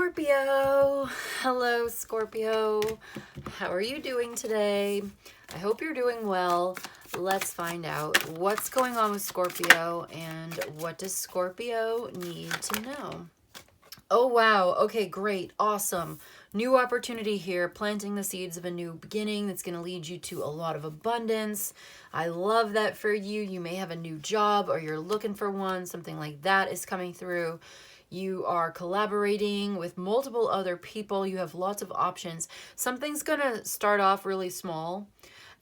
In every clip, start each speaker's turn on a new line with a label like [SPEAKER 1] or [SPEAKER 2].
[SPEAKER 1] Scorpio. Hello, Scorpio. How are you doing today? I hope you're doing well. Let's find out what's going on with Scorpio and what does Scorpio need to know. Oh, wow. Okay, great. Awesome. New opportunity here, planting the seeds of a new beginning that's going to lead you to a lot of abundance. I love that for you. You may have a new job or you're looking for one. Something like that is coming through. You are collaborating with multiple other people. You have lots of options. Something's going to start off really small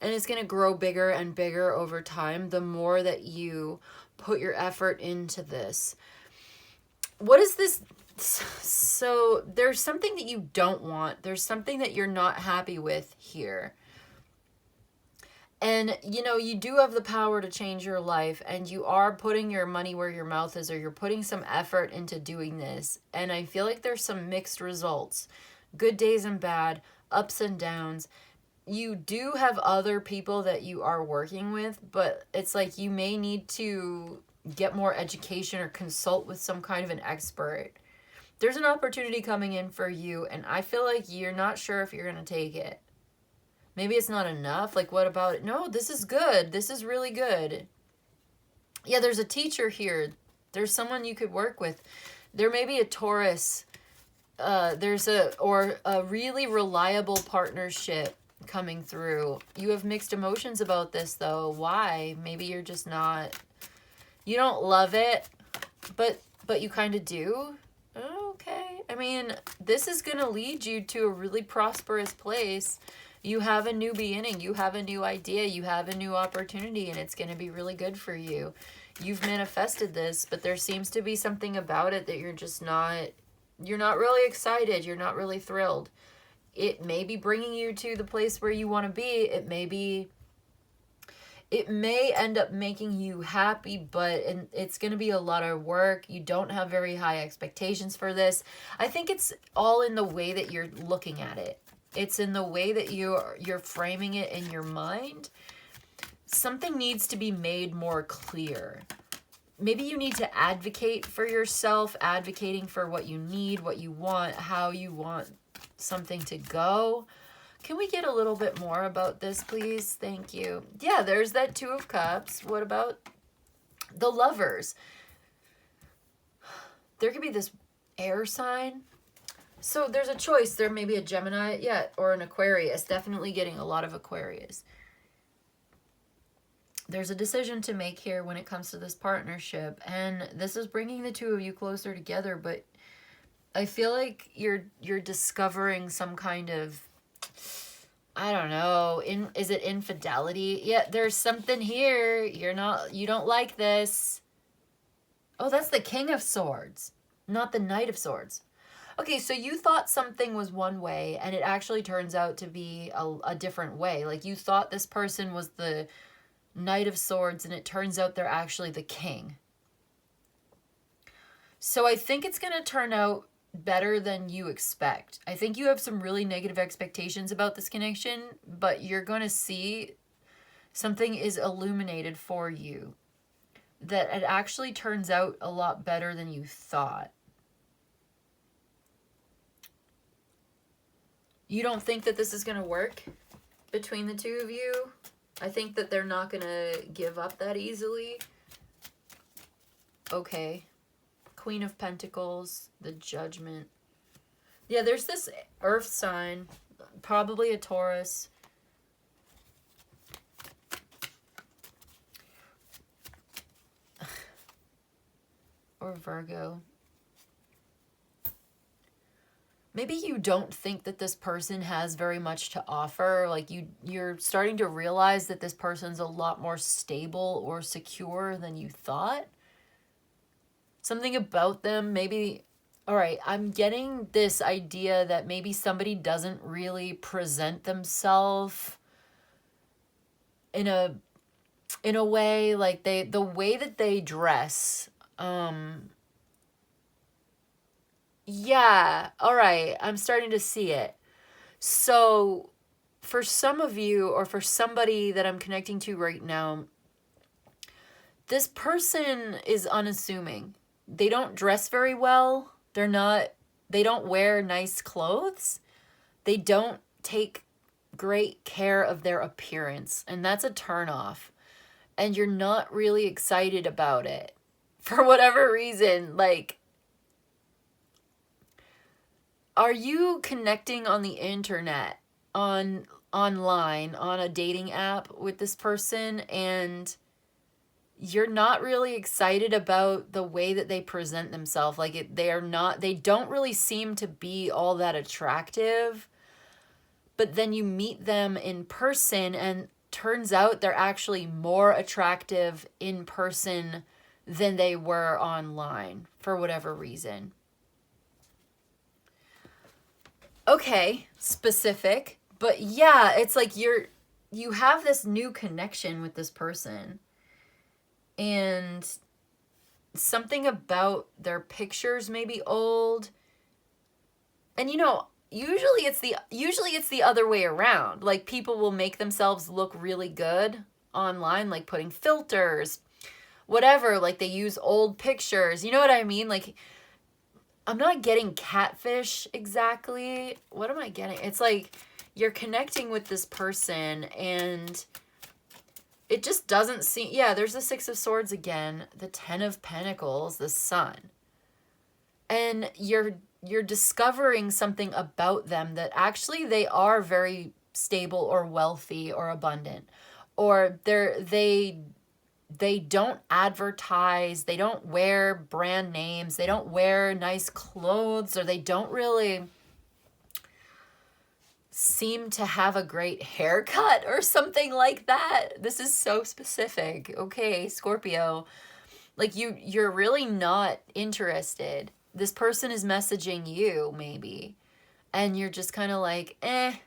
[SPEAKER 1] and it's going to grow bigger and bigger over time the more that you put your effort into this. What is this? So there's something that you don't want. There's something that you're not happy with here. And, you know, you do have the power to change your life and you are putting your money where your mouth is, or you're putting some effort into doing this. And I feel like there's some mixed results, good days and bad, ups and downs. You do have other people that you are working with, but it's like you may need to get more education or consult with some kind of an expert. There's an opportunity coming in for you and I feel like you're not sure if you're going to take it. Maybe it's not enough. Like, what about it? No, this is good. This is really good. Yeah, there's a teacher here. There's someone you could work with. There may be a Taurus. There's a really reliable partnership coming through. You have mixed emotions about this, though. Why? Maybe you're just not... You don't love it, but you kind of do. Okay. I mean, this is going to lead you to a really prosperous place. You have a new beginning, you have a new idea, you have a new opportunity, and it's going to be really good for you. You've manifested this, but there seems to be something about it that you're not really excited, you're not really thrilled. It may be bringing you to the place where you want to be. It may end up making you happy, but it's going to be a lot of work. You don't have very high expectations for this. I think it's all in the way that you're looking at it. It's in the way that you're framing it in your mind. Something needs to be made more clear. Maybe you need to advocate for yourself, advocating for what you need, what you want, how you want something to go. Can we get a little bit more about this, please? Thank you. Yeah, there's that Two of Cups. What about the Lovers? There could be this air sign. So there's a choice. There may be a Gemini, yeah, or an Aquarius. Definitely getting a lot of Aquarius. There's a decision to make here when it comes to this partnership. And this is bringing the two of you closer together. But I feel like you're discovering some kind of, I don't know, is it infidelity? Yeah, there's something here. You don't like this. Oh, that's the King of Swords, not the Knight of Swords. Okay, so you thought something was one way, and it actually turns out to be a different way. Like, you thought this person was the Knight of Swords, and it turns out they're actually the King. So I think it's going to turn out better than you expect. I think you have some really negative expectations about this connection, but you're going to see something is illuminated for you. That it actually turns out a lot better than you thought. You don't think that this is going to work between the two of you? I think that they're not going to give up that easily. Okay. Queen of Pentacles, the Judgment. Yeah, there's this earth sign, probably a Taurus. Or Virgo. Maybe you don't think that this person has very much to offer. Like you're starting to realize that this person's a lot more stable or secure than you thought. Something about them, maybe, all right, I'm getting this idea that maybe somebody doesn't really present themselves in a way, like the way that they dress, yeah, all right, I'm starting to see it. So for some of you, or for somebody that I'm connecting to right now, this person is unassuming. They don't dress very well. They're not They don't wear nice clothes. They don't take great care of their appearance, and that's a turnoff. And you're not really excited about it for whatever reason. Like, are you connecting on the internet, online, on a dating app with this person, and you're not really excited about the way that they present themselves? Like, they don't really seem to be all that attractive. But then you meet them in person, and turns out they're actually more attractive in person than they were online for whatever reason. Okay, specific, but yeah, it's like you have this new connection with this person, and something about their pictures may be old. And usually it's the other way around. Like, people will make themselves look really good online, like putting filters, whatever, like they use old pictures. You know what I mean? Like, I'm not getting catfish exactly. What am I getting? It's like you're connecting with this person, and it just doesn't seem... Yeah, there's the Six of Swords again, the Ten of Pentacles, the Sun. And you're discovering something about them, that actually they are very stable or wealthy or abundant, or they don't advertise, they don't wear brand names, they don't wear nice clothes, or they don't really seem to have a great haircut or something like that. This is so specific. Okay, Scorpio, like you're really not interested. This person is messaging you maybe, and you're just kind of like, I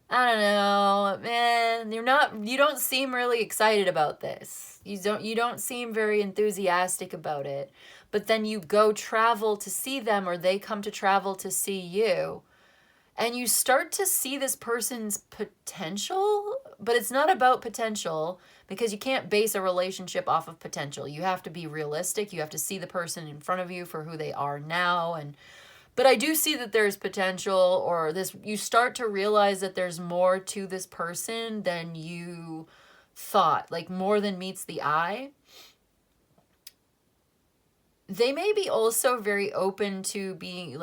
[SPEAKER 1] don't know, man. You don't seem really excited about this. You don't seem very enthusiastic about it. But then you go travel to see them, or they come to travel to see you, and you start to see this person's potential. But it's not about potential, because you can't base a relationship off of potential. You have to be realistic. You have to see the person in front of you for who they are now. But I do see that there's potential, or you start to realize that there's more to this person than you thought, like more than meets the eye. They may be also very open to being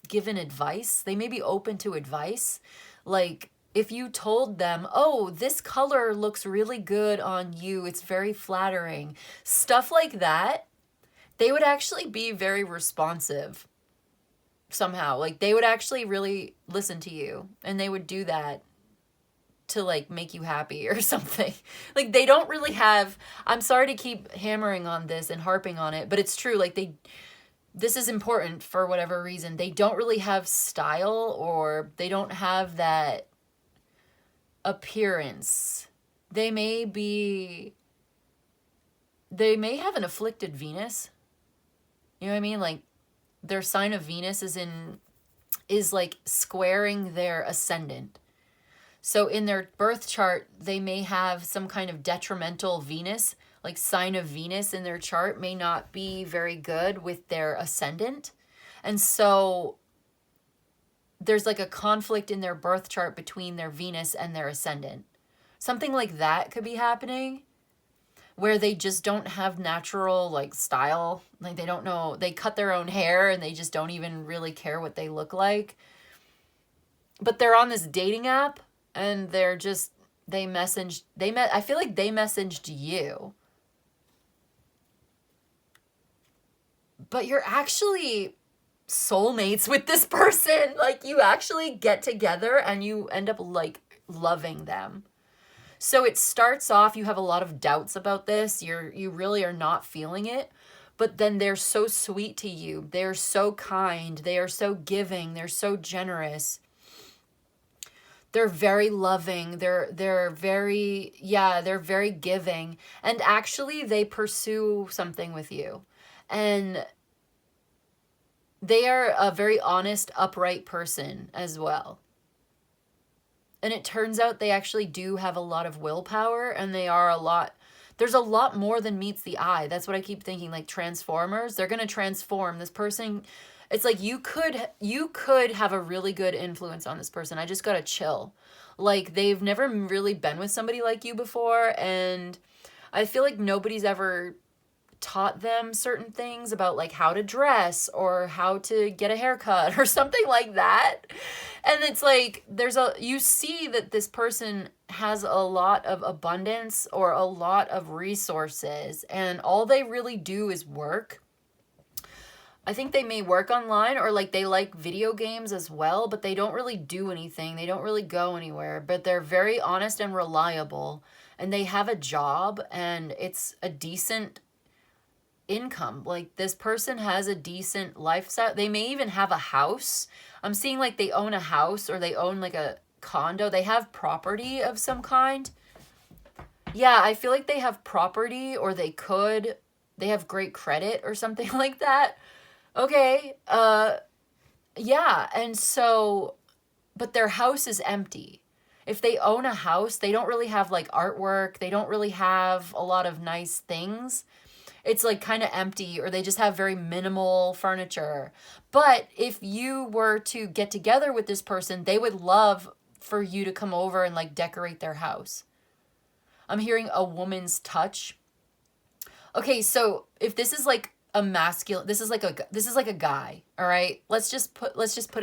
[SPEAKER 1] given advice. They may be open to advice. Like, if you told them, oh, this color looks really good on you, it's very flattering, stuff like that, they would actually be very responsive somehow. Like, they would actually really listen to you, and they would do that to like make you happy or something. Like, they don't really have... I'm sorry to keep hammering on this and harping on it, but it's true. Like, this is important for whatever reason. They don't really have style, or they don't have that appearance. They may have an afflicted Venus. You know what I mean? Like, their sign of Venus is like squaring their ascendant. So in their birth chart, they may have some kind of detrimental Venus, like sign of Venus in their chart may not be very good with their ascendant. And so there's like a conflict in their birth chart between their Venus and their ascendant. Something like that could be happening, where they just don't have natural like style. Like, they don't know, they cut their own hair and they just don't even really care what they look like. But they're on this dating app, and I feel like they messaged you. But you're actually soulmates with this person. Like, you actually get together and you end up like loving them. So it starts off, you have a lot of doubts about this. You really are not feeling it. But then they're so sweet to you. They're so kind. They are so giving. They're so generous. They're very loving. They're very giving. And actually, they pursue something with you. And they are a very honest, upright person as well. And it turns out they actually do have a lot of willpower, and they there's a lot more than meets the eye. That's what I keep thinking, like Transformers, they're going to transform this person. It's like you could have a really good influence on this person. I just got to chill. Like they've never really been with somebody like you before, and I feel like nobody's ever taught them certain things about like how to dress or how to get a haircut or something like that. And it's like you see that this person has a lot of abundance or a lot of resources, and all they really do is work. I think they may work online, or like they like video games as well, but they don't really do anything. They don't really go anywhere, but they're very honest and reliable, and they have a job, and it's a decent income. Like this person has a decent lifestyle. They may even have a house. I'm seeing like they own a house, or they own like a condo. They have property of some kind. Yeah, I feel like they have property, or they have great credit or something like that. Okay, yeah, and so, but their house is empty. If they own a house, they don't really have like artwork. They don't really have a lot of nice things. It's like kind of empty, or they just have very minimal furniture. But if you were to get together with this person, they would love for you to come over and like decorate their house. I'm hearing a woman's touch. Okay, so if this is like a masculine, this is like a guy, all right? Let's just put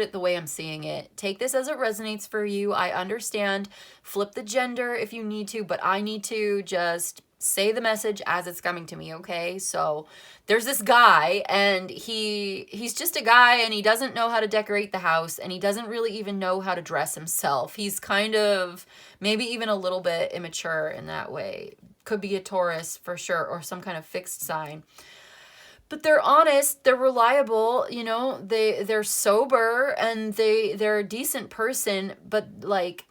[SPEAKER 1] it the way I'm seeing it. Take this as it resonates for you. I understand. Flip the gender if you need to, but I need to just say the message as it's coming to me, okay? So there's this guy, and he's just a guy, and he doesn't know how to decorate the house, and he doesn't really even know how to dress himself. He's kind of maybe even a little bit immature in that way. Could be a Taurus for sure, or some kind of fixed sign. But they're honest, they're reliable, you know, they're sober, and they're a decent person, but like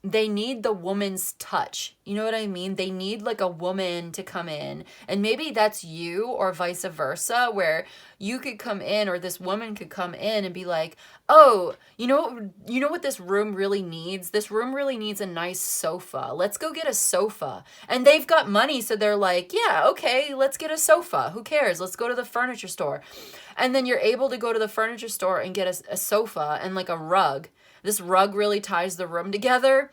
[SPEAKER 1] they need the woman's touch. You know what I mean? They need like a woman to come in, and maybe that's you, or vice versa, where you could come in, or this woman could come in and be like, oh, you know what this room really needs? This room really needs a nice sofa. Let's go get a sofa. And they've got money, so they're like, yeah, okay, let's get a sofa. Who cares? Let's go to the furniture store. And then you're able to go to the furniture store and get a sofa and like a rug. This rug really ties the room together.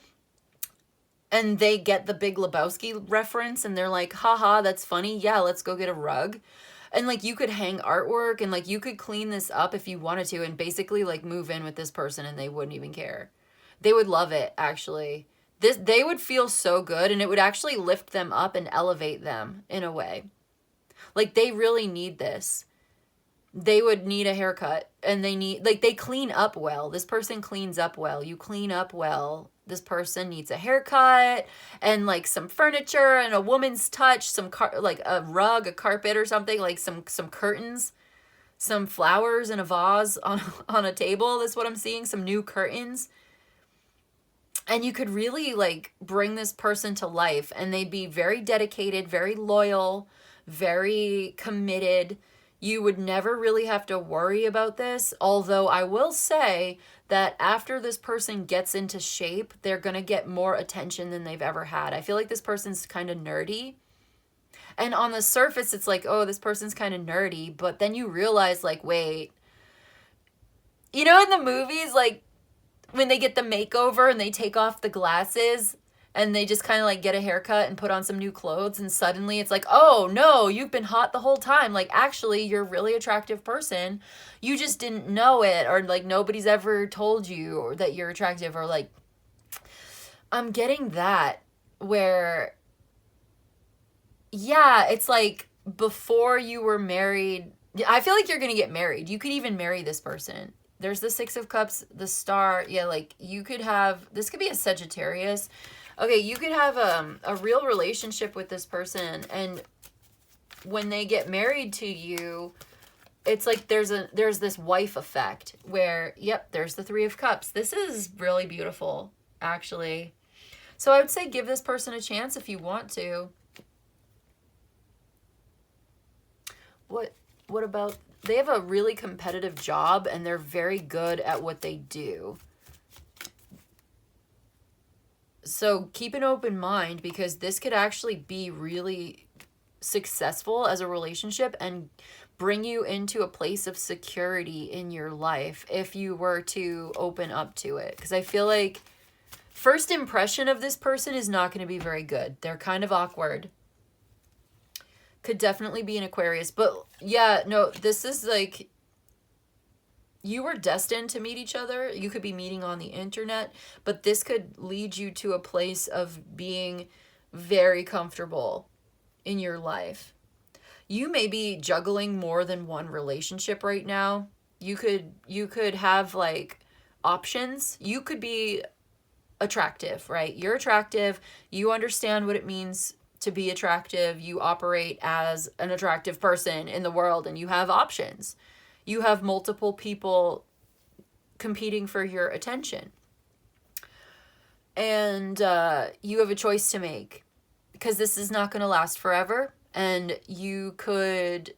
[SPEAKER 1] And they get the Big Lebowski reference, and they're like, haha, that's funny. Yeah, let's go get a rug. And like you could hang artwork, and like you could clean this up if you wanted to, and basically like move in with this person, and they wouldn't even care. They would love it, actually. They would feel so good, and it would actually lift them up and elevate them in a way. Like they really need this. They would need a haircut, and they clean up well. This person cleans up well. You clean up well. This person needs a haircut, and like some furniture, and a woman's touch, like a rug, a carpet or something, like some curtains, some flowers in a vase on a table. That's what I'm seeing, some new curtains. And you could really like bring this person to life, and they'd be very dedicated, very loyal, very committed. You would never really have to worry about this, although I will say that after this person gets into shape, they're going to get more attention than they've ever had. I feel like this person's kind of nerdy. And on the surface, it's like, oh, this person's kind of nerdy. But then you realize, like, wait. You know in the movies, like, when they get the makeover and they take off the glasses and they just kind of like get a haircut and put on some new clothes, and suddenly it's like, oh no, you've been hot the whole time. Like actually you're a really attractive person. You just didn't know it, or like nobody's ever told you or that you're attractive, or like I'm getting that where yeah, it's like before you were married. I feel like you're going to get married. You could even marry this person. There's the Six of Cups, the Star. Yeah, like you could have, this could be a Sagittarius. Okay, you could have a real relationship with this person, and when they get married to you, it's like there's this wife effect where, yep, there's the Three of Cups. This is really beautiful, actually. So I would say give this person a chance if you want to. What about, they have a really competitive job, and they're very good at what they do. So keep an open mind, because this could actually be really successful as a relationship and bring you into a place of security in your life if you were to open up to it. Because I feel like first impression of this person is not going to be very good. They're kind of awkward. Could definitely be an Aquarius. But yeah, no, this is like, you were destined to meet each other. You could be meeting on the internet, but this could lead you to a place of being very comfortable in your life. You may be juggling more than one relationship right now. You could have like options. You could be attractive, right? You're attractive. You understand what it means to be attractive. You operate as an attractive person in the world, and you have options. You have multiple people competing for your attention. And you have a choice to make, because this is not going to last forever. And you could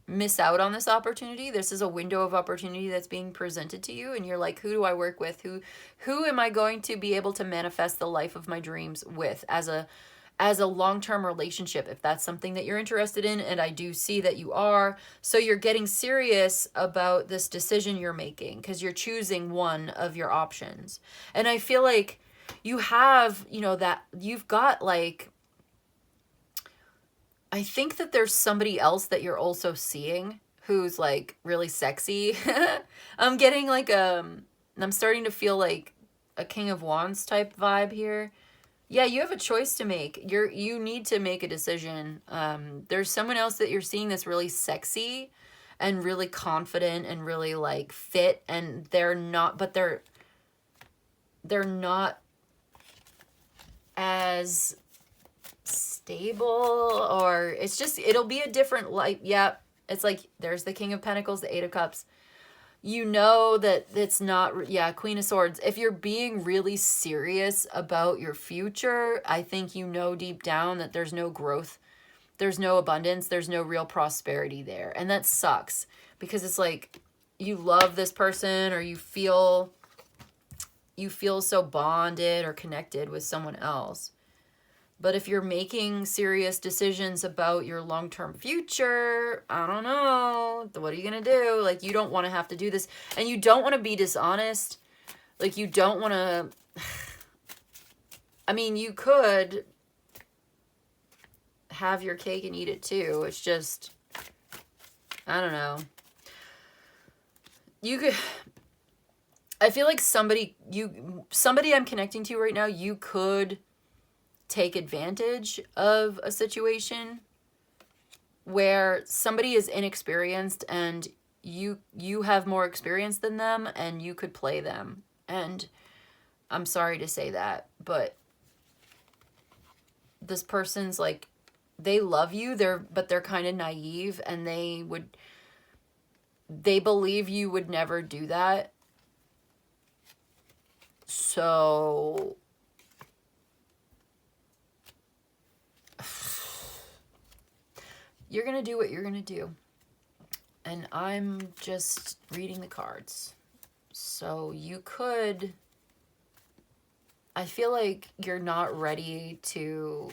[SPEAKER 1] miss out on this opportunity. This is a window of opportunity that's being presented to you. And you're like, who do I work with? Who am I going to be able to manifest the life of my dreams with as a long-term relationship, if that's something that you're interested in? And I do see that you are. So you're getting serious about this decision you're making, because you're choosing one of your options. And I feel like you have, that you've got like, I think that there's somebody else that you're also seeing who's like really sexy. I'm getting like I'm starting to feel like a King of Wands type vibe here. Yeah, you have a choice to make. You need to make a decision. There's someone else that you're seeing that's really sexy and really confident and really like fit, and they're not as stable, or it'll be a different life. Yeah, it's like there's the King of Pentacles, the Eight of Cups. You know that it's not, yeah, Queen of Swords. If you're being really serious about your future, I think you know deep down that there's no growth, there's no abundance, there's no real prosperity there. And that sucks, because it's like you love this person, or you feel so bonded or connected with someone else. But if you're making serious decisions about your long-term future, I don't know, what are you going to do? Like, you don't want to have to do this. And you don't want to be dishonest. Like, you don't want to... I mean, you could have your cake and eat it too. It's just... I don't know. You could... I feel like somebody I'm connecting to right now, you could take advantage of a situation where somebody is inexperienced and you have more experience than them, and you could play them. And I'm sorry to say that, but this person's like, they love you, but they're kind of naive, and they believe you would never do that. So you're going to do what you're going to do. And I'm just reading the cards. So you could... I feel like you're not ready to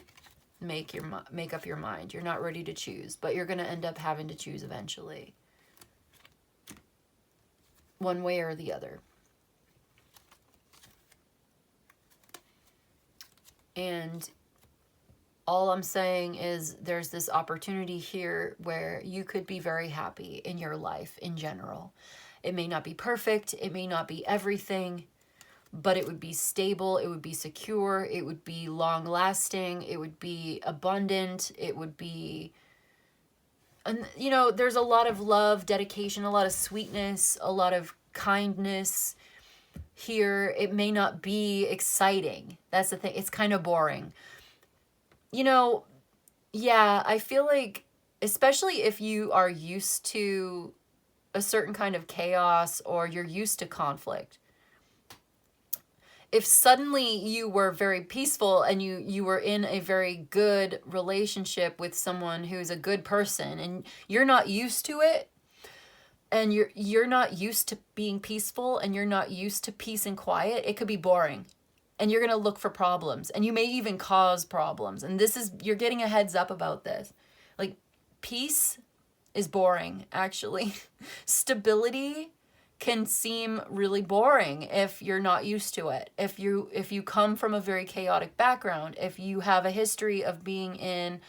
[SPEAKER 1] make up your mind. You're not ready to choose. But you're going to end up having to choose eventually. One way or the other. And... all I'm saying is there's this opportunity here where you could be very happy in your life in general. It may not be perfect. It may not be everything, but it would be stable. It would be secure. It would be long lasting. It would be abundant. It would be, and there's a lot of love, dedication, a lot of sweetness, a lot of kindness here. It may not be exciting. That's the thing. It's kind of boring. Yeah, I feel like, especially if you are used to a certain kind of chaos, or you're used to conflict. If suddenly you were very peaceful and you were in a very good relationship with someone who's a good person, and you're not used to it, and you're not used to being peaceful, and you're not used to peace and quiet, it could be boring. and you're going to look for problems, and you may even cause problems. And you're getting a heads up about this. Like, peace is boring, actually. Stability can seem really boring if you're not used to it. If you come from a very chaotic background, if you have a history of being in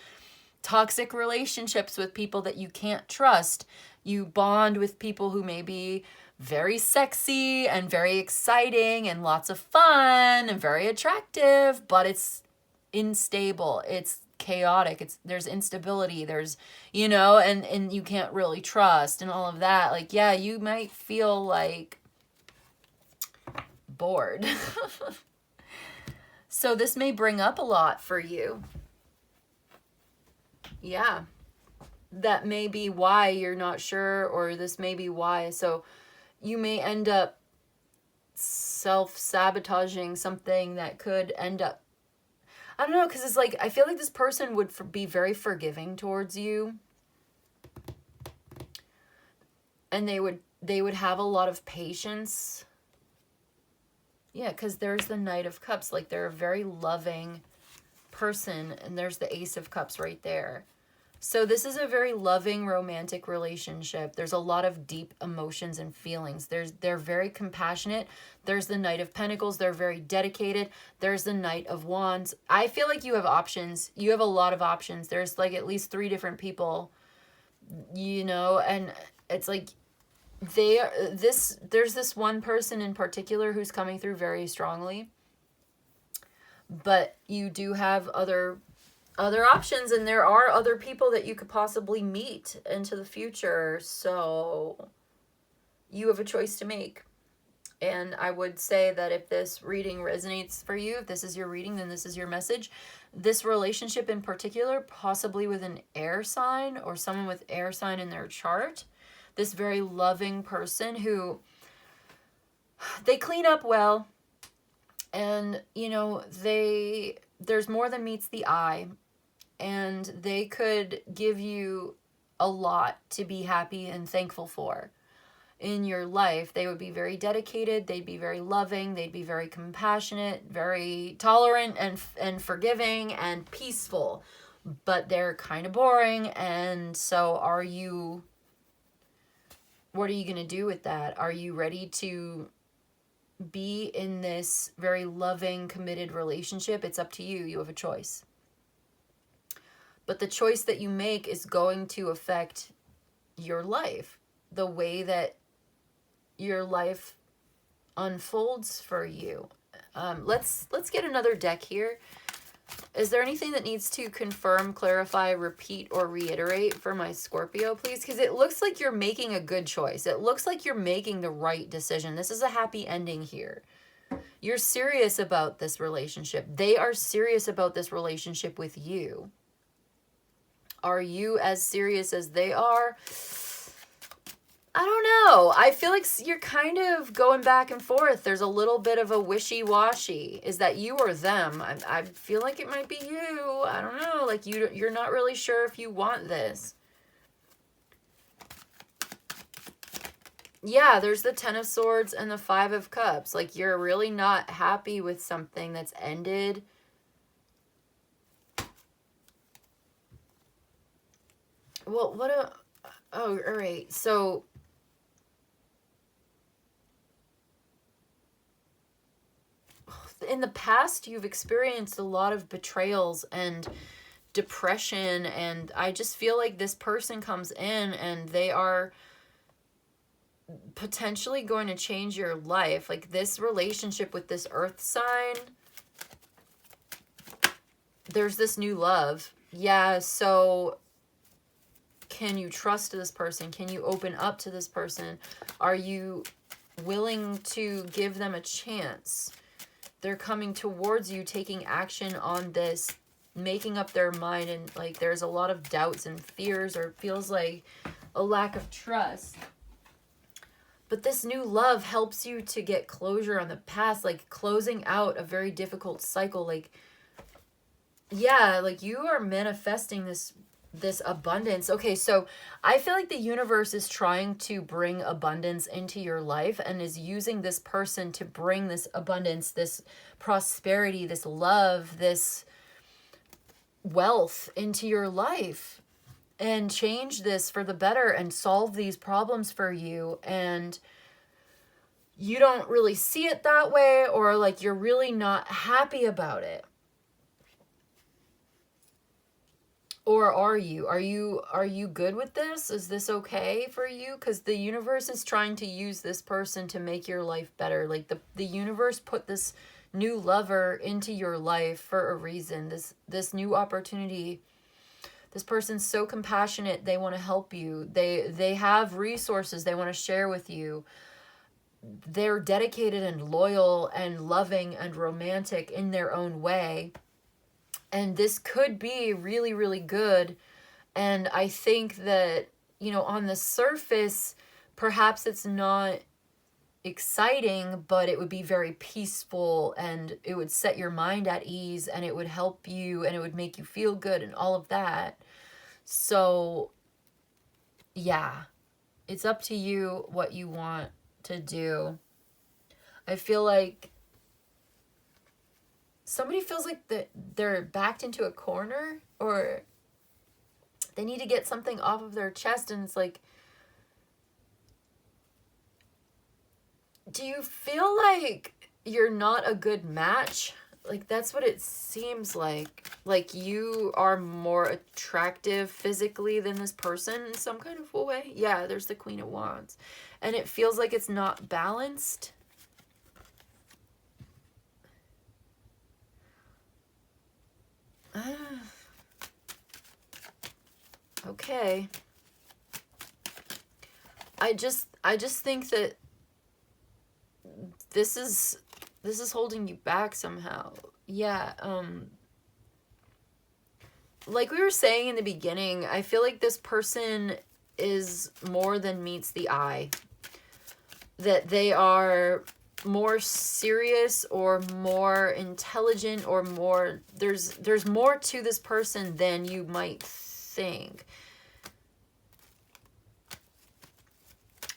[SPEAKER 1] toxic relationships with people that you can't trust, you bond with people who may be very sexy and very exciting and lots of fun and very attractive, but it's unstable, it's chaotic, there's instability, there's, and you can't really trust and all of that. Like, yeah, you might feel like bored. So this may bring up a lot for you. Yeah, that may be why you're not sure, or this may be why. So you may end up self-sabotaging something that could end up, I don't know, because it's like, I feel like this person would be very forgiving towards you. And they would have a lot of patience. Yeah, because there's the Knight of Cups. Like, they're a very loving person, and there's the Ace of Cups right there. So this is a very loving, romantic relationship. There's a lot of deep emotions and feelings. They're very compassionate. There's the Knight of Pentacles. They're very dedicated. There's the Knight of Wands. I feel like you have options. You have a lot of options. There's like at least 3 different people, and it's like there's this one person in particular who's coming through very strongly. But you do have other options, and there are other people that you could possibly meet into the future. So you have a choice to make. And I would say that if this reading resonates for you, if this is your reading, then this is your message. This relationship in particular, possibly with an air sign or someone with air sign in their chart, this very loving person who, they clean up well, and there's more than meets the eye. And they could give you a lot to be happy and thankful for in your life. They would be very dedicated. They'd be very loving. They'd be very compassionate, very tolerant and forgiving and peaceful. But they're kind of boring. And so what are you going to do with that? Are you ready to be in this very loving, committed relationship? It's up to you. You have a choice. But the choice that you make is going to affect your life, the way that your life unfolds for you. Let's get another deck here. Is there anything that needs to confirm, clarify, repeat, or reiterate for my Scorpio, please? Because it looks like you're making a good choice. It looks like you're making the right decision. This is a happy ending here. You're serious about this relationship. They are serious about this relationship with you. Are you as serious as they are? I don't know. I feel like you're kind of going back and forth. There's a little bit of a wishy-washy. Is that you or them? I feel like it might be you. I don't know. Like you're not really sure if you want this. Yeah, there's the 10 of Swords and the 5 of Cups. Like, you're really not happy with something that's ended. Well, oh, all right. So in the past, you've experienced a lot of betrayals and depression, and I just feel like this person comes in and they are potentially going to change your life. Like, this relationship with this earth sign, there's this new love. Yeah, so can you trust this person? Can you open up to this person? Are you willing to give them a chance? They're coming towards you, taking action on this, making up their mind, and like there's a lot of doubts and fears, or it feels like a lack of trust. But this new love helps you to get closure on the past, like closing out a very difficult cycle. Like, yeah, like you are manifesting this this abundance. Okay, so I feel like the universe is trying to bring abundance into your life and is using this person to bring this abundance, this prosperity, this love, this wealth into your life and change this for the better and solve these problems for you. And you don't really see it that way, or like you're really not happy about it. Or are you? Are you good with this? Is this okay for you? Because the universe is trying to use this person to make your life better. Like the universe put this new lover into your life for a reason. This new opportunity. This person's so compassionate. They want to help you. They have resources they want to share with you. They're dedicated and loyal and loving and romantic in their own way. And this could be really, really good. And I think that, you know, on the surface, perhaps it's not exciting, but it would be very peaceful and it would set your mind at ease and it would help you and it would make you feel good and all of that. So, yeah, it's up to you what you want to do. I feel like somebody feels like they're backed into a corner, or they need to get something off of their chest, and it's like, do you feel like you're not a good match? Like, that's what it seems like. Like, you are more attractive physically than this person in some kind of way. Yeah, there's the Queen of Wands. And it feels like it's not balanced. Okay. I just think that this is holding you back somehow. Yeah, like we were saying in the beginning, I feel like this person is more than meets the eye. That they are more serious or more intelligent or more, there's more to this person than you might think.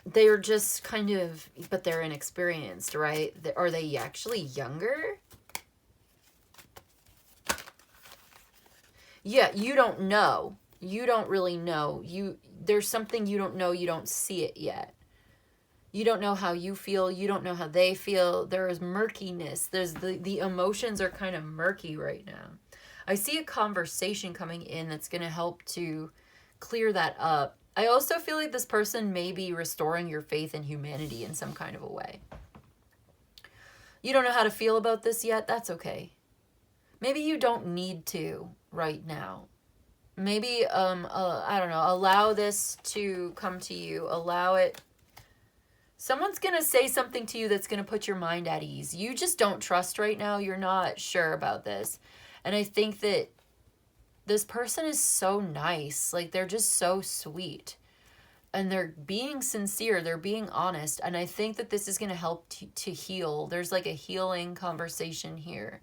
[SPEAKER 1] They're just kind of, but they're inexperienced, right? Are they actually younger? Yeah, you don't know. You don't really know. There's something you don't know. You don't see it yet. You don't know how you feel. You don't know how they feel. There is murkiness. There's the emotions are kind of murky right now. I see a conversation coming in that's going to help to clear that up. I also feel like this person may be restoring your faith in humanity in some kind of a way. You don't know how to feel about this yet? That's okay. Maybe you don't need to right now. Maybe, I don't know, allow this to come to you. Allow it. Someone's going to say something to you that's going to put your mind at ease. You just don't trust right now. You're not sure about this. And I think that this person is so nice. Like, they're just so sweet. And they're being sincere. They're being honest. And I think that this is going to help to heal. There's like a healing conversation here.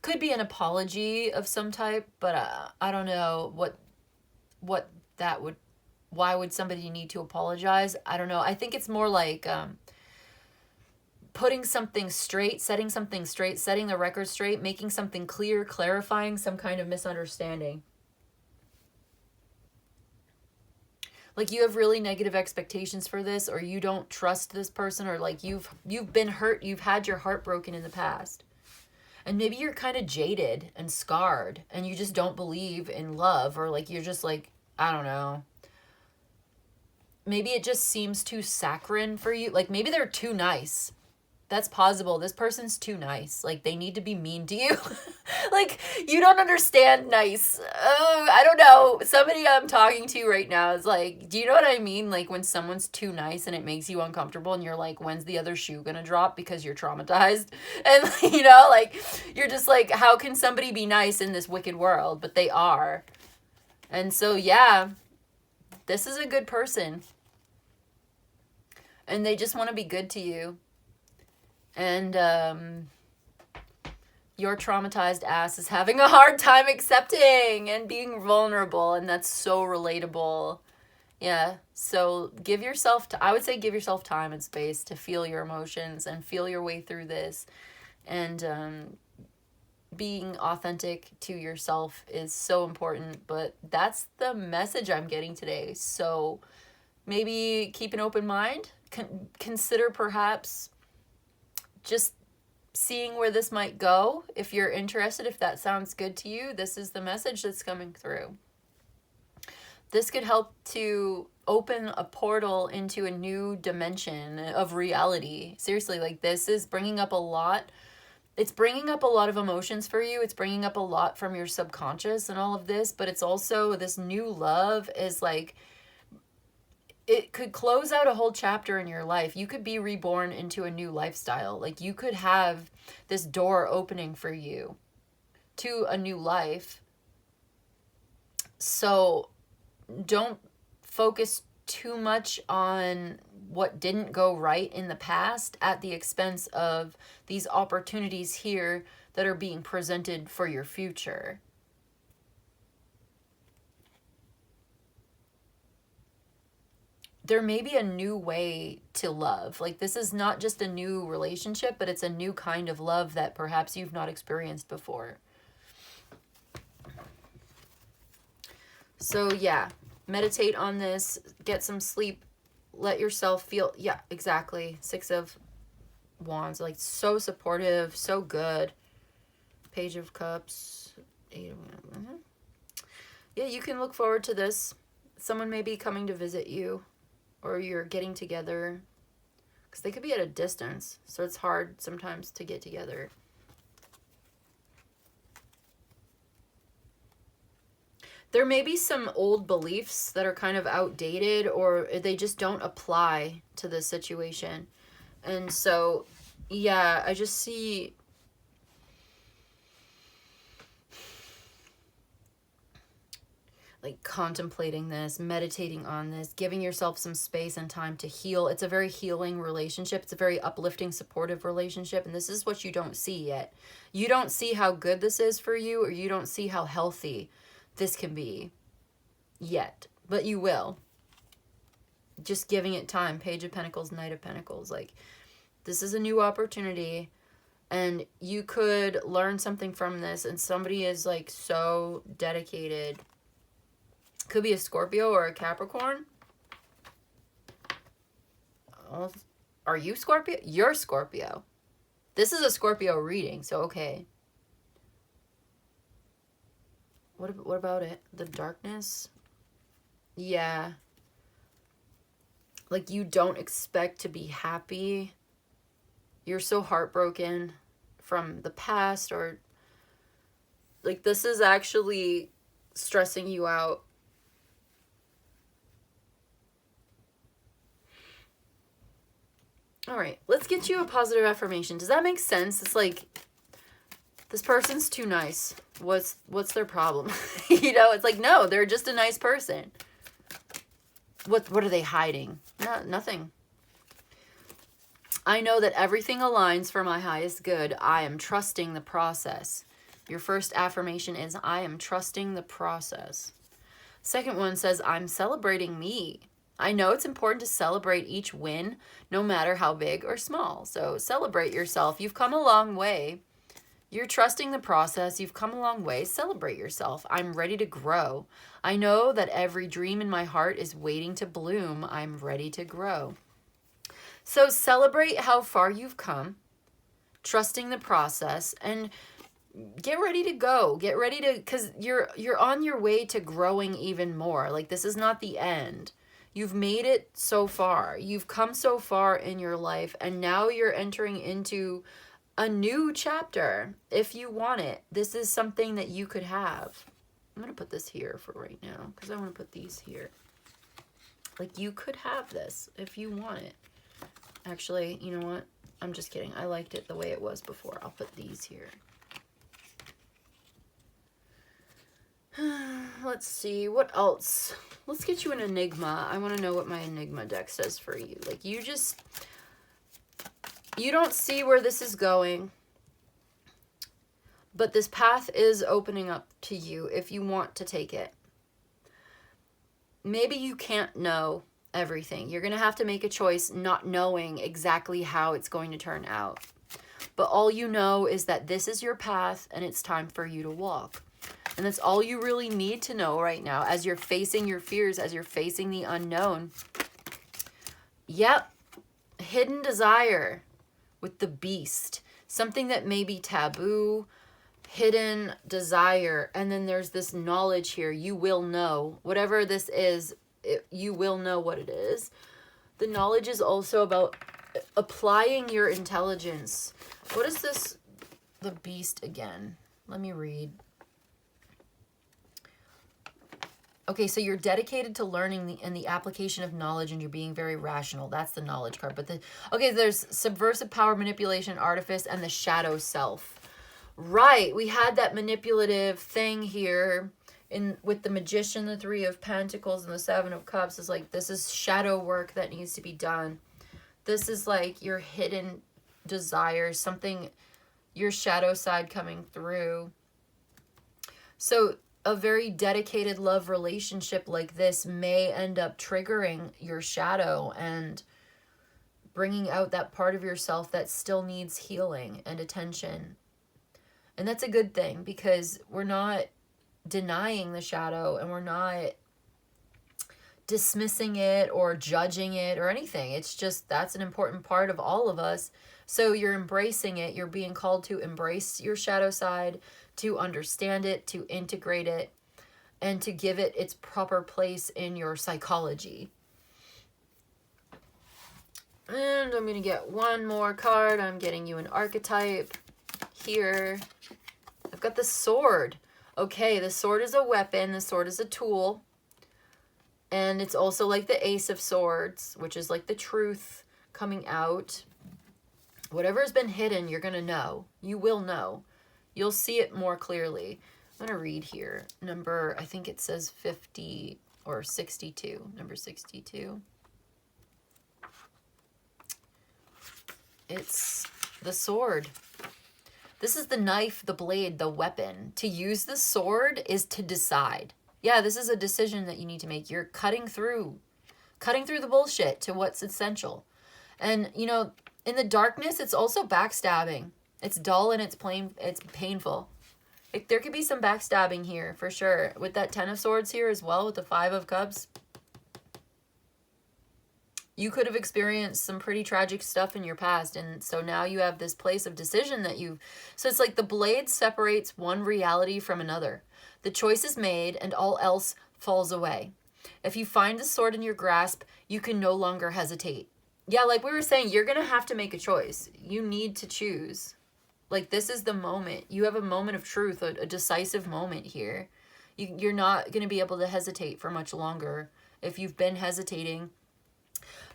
[SPEAKER 1] Could be an apology of some type, but I don't know what that would, why would somebody need to apologize? I don't know. I think it's more like putting something straight, setting something straight, setting the record straight, making something clear, clarifying some kind of misunderstanding. Like, you have really negative expectations for this, or you don't trust this person, or like you've been hurt, you've had your heart broken in the past. And maybe you're kind of jaded and scarred and you just don't believe in love, or like you're just like, I don't know. Maybe it just seems too saccharine for you. Like, maybe they're too nice. That's possible. This person's too nice. Like, they need to be mean to you. Like, you don't understand nice. I don't know. Somebody I'm talking to right now is like, do you know what I mean? Like, when someone's too nice and it makes you uncomfortable and you're like, when's the other shoe gonna drop because you're traumatized? And, you know, like, you're just like, how can somebody be nice in this wicked world? But they are. And so, yeah, this is a good person. And they just want to be good to you. And your traumatized ass is having a hard time accepting and being vulnerable, and that's so relatable. Yeah, so give yourself, I would say give yourself time and space to feel your emotions and feel your way through this. And being authentic to yourself is so important, but that's the message I'm getting today. So maybe keep an open mind. Consider perhaps just seeing where this might go. If you're interested, if that sounds good to you, this is the message that's coming through. This could help to open a portal into a new dimension of reality. Seriously, like this is bringing up a lot. It's bringing up a lot of emotions for you. It's bringing up a lot from your subconscious and all of this, but it's also this new love is like, it could close out a whole chapter in your life. You could be reborn into a new lifestyle. Like you could have this door opening for you to a new life. So don't focus too much on what didn't go right in the past at the expense of these opportunities here that are being presented for your future. There may be a new way to love. Like this is not just a new relationship, but it's a new kind of love that perhaps you've not experienced before. So yeah, meditate on this, get some sleep, let yourself feel, yeah, exactly. 6 of Wands, like so supportive, so good. Page of Cups, 8 of Wands. Yeah, you can look forward to this. Someone may be coming to visit you, or you're getting together, because they could be at a distance, so it's hard sometimes to get together. There may be some old beliefs that are kind of outdated, or they just don't apply to this situation. And so, yeah, I just see like contemplating this, meditating on this, giving yourself some space and time to heal. It's a very healing relationship. It's a very uplifting, supportive relationship. And this is what you don't see yet. You don't see how good this is for you, or you don't see how healthy this can be yet, but you will. Just giving it time. Page of Pentacles, Knight of Pentacles. Like, this is a new opportunity, and you could learn something from this, and somebody is like so dedicated. Could be a Scorpio or a Capricorn. Oh, are you Scorpio? You're Scorpio. This is a Scorpio reading, so okay. What about it? The darkness? Yeah. Like you don't expect to be happy. You're so heartbroken from the past, or like this is actually stressing you out. All right, let's get you a positive affirmation. Does that make sense? It's like, this person's too nice. What's their problem? You know, it's like, no, they're just a nice person. What are they hiding? No, nothing. I know that everything aligns for my highest good. I am trusting the process. Your first affirmation is, I am trusting the process. Second one says, I'm celebrating me. I know it's important to celebrate each win, no matter how big or small. So celebrate yourself. You've come a long way. You're trusting the process. You've come a long way. Celebrate yourself. I'm ready to grow. I know that every dream in my heart is waiting to bloom. I'm ready to grow. So celebrate how far you've come, trusting the process, and get ready to go. Get ready to, because you're on your way to growing even more. Like, this is not the end. You've made it so far. You've come so far in your life, and now you're entering into a new chapter if you want it. This is something that you could have. I'm going to put this here for right now because I want to put these here. Like, you could have this if you want it. Actually, you know what? I'm just kidding. I liked it the way it was before. I'll put these here. Let's see. What else? Let's get you an enigma. I want to know what my enigma deck says for you. Like, you don't see where this is going. But this path is opening up to you if you want to take it. Maybe you can't know everything. You're going to have to make a choice not knowing exactly how it's going to turn out. But all you know is that this is your path and it's time for you to walk. And that's all you really need to know right now as you're facing your fears, as you're facing the unknown. Yep, hidden desire with the beast. Something that may be taboo, hidden desire. And then there's this knowledge here. You will know. Whatever this is, you will know what it is. The knowledge is also about applying your intelligence. What is this? The beast again. Let me read. Okay, so you're dedicated to learning and the application of knowledge, and you're being very rational. That's the knowledge card. But there's subversive power, manipulation, artifice, and the shadow self. Right, we had that manipulative thing here with the magician, the 3 of Pentacles, and the 7 of Cups. Is like, this is shadow work that needs to be done. This is like your hidden desires, something, your shadow side coming through. So a very dedicated love relationship like this may end up triggering your shadow and bringing out that part of yourself that still needs healing and attention. And that's a good thing, because we're not denying the shadow and we're not dismissing it or judging it or anything. It's just, that's an important part of all of us. So you're embracing it. You're being called to embrace your shadow side, to understand it, to integrate it, and to give it its proper place in your psychology. And I'm going to get one more card. I'm getting you an archetype here. I've got the sword. Okay, the sword is a weapon. The sword is a tool. And it's also like the Ace of Swords, which is like the truth coming out. Whatever has been hidden, you're going to know. You will know. You'll see it more clearly. I'm going to read here. Number, I think it says 50 or 62. Number 62. It's the sword. This is the knife, the blade, the weapon. To use the sword is to decide. Yeah, this is a decision that you need to make. You're cutting through the bullshit to what's essential. And, you know, in the darkness, it's also backstabbing. It's dull and it's painful. There could be some backstabbing here, for sure. With that 10 of Swords here as well, with the 5 of Cups. You could have experienced some pretty tragic stuff in your past. And so now you have this place of decision that so it's like the blade separates one reality from another. The choice is made and all else falls away. If you find the sword in your grasp, you can no longer hesitate. Yeah, like we were saying, you're going to have to make a choice. You need to choose. Like, this is the moment. You have a moment of truth, a decisive moment here. You're not going to be able to hesitate for much longer if you've been hesitating.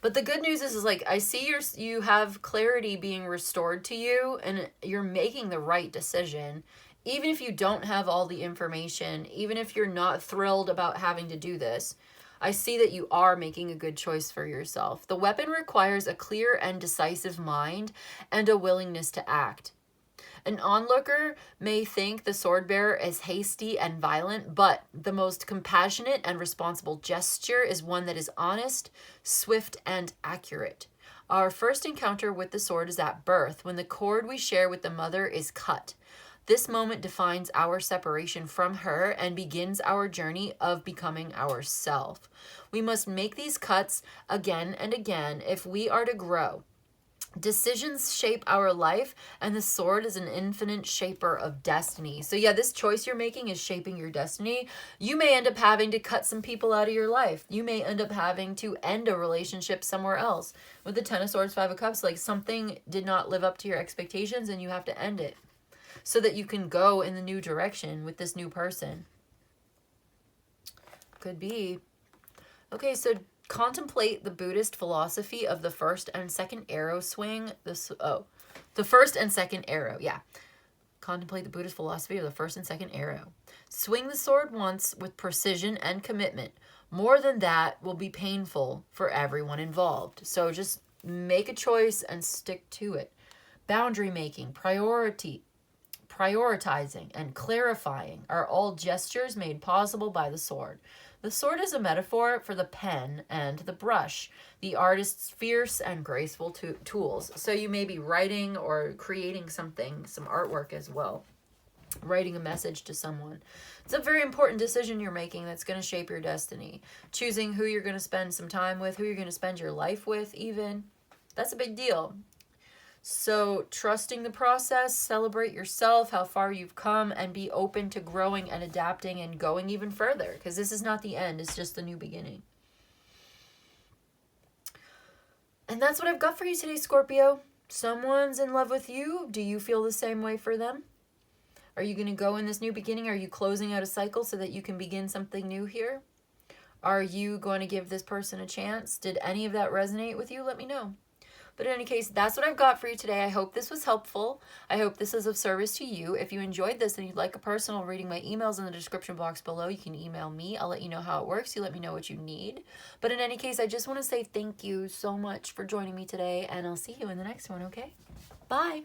[SPEAKER 1] But the good news is like, I see you have clarity being restored to you, and you're making the right decision. Even if you don't have all the information, even if you're not thrilled about having to do this, I see that you are making a good choice for yourself. The weapon requires a clear and decisive mind and a willingness to act. An onlooker may think the sword bearer is hasty and violent, but the most compassionate and responsible gesture is one that is honest, swift, and accurate. Our first encounter with the sword is at birth, when the cord we share with the mother is cut. This moment defines our separation from her and begins our journey of becoming ourself. We must make these cuts again and again if we are to grow. Decisions shape our life, and the sword is an infinite shaper of destiny. So yeah, this choice you're making is shaping your destiny. You may end up having to cut some people out of your life. You may end up having to end a relationship somewhere else. With the 10 of Swords, 5 of Cups, like something did not live up to your expectations and you have to end it so that you can go in the new direction with this new person. Could be. Okay, so contemplate the Buddhist philosophy of the first and second arrow swing. The first and second arrow, yeah. Contemplate the Buddhist philosophy of the first and second arrow. Swing the sword once with precision and commitment. More than that will be painful for everyone involved. So just make a choice and stick to it. Boundary making, prioritizing, and clarifying are all gestures made possible by the sword. The sword is a metaphor for the pen and the brush, the artist's fierce and graceful tools. So you may be writing or creating something, some artwork as well, writing a message to someone. It's a very important decision you're making that's going to shape your destiny. Choosing who you're going to spend some time with, who you're going to spend your life with even. That's a big deal. So trusting the process, celebrate yourself, how far you've come, and be open to growing and adapting and going even further, because this is not the end, it's just the new beginning. And that's what I've got for you today, Scorpio. Someone's in love with you. Do you feel the same way for them? Are you going to go in this new beginning? Are you closing out a cycle so that you can begin something new here? Are you going to give this person a chance? Did any of that resonate with you? Let me know. But in any case, that's what I've got for you today. I hope this was helpful. I hope this is of service to you. If you enjoyed this and you'd like a personal reading, my email's in the description box below. You can email me. I'll let you know how it works. You let me know what you need. But in any case, I just want to say thank you so much for joining me today, and I'll see you in the next one, okay? Bye.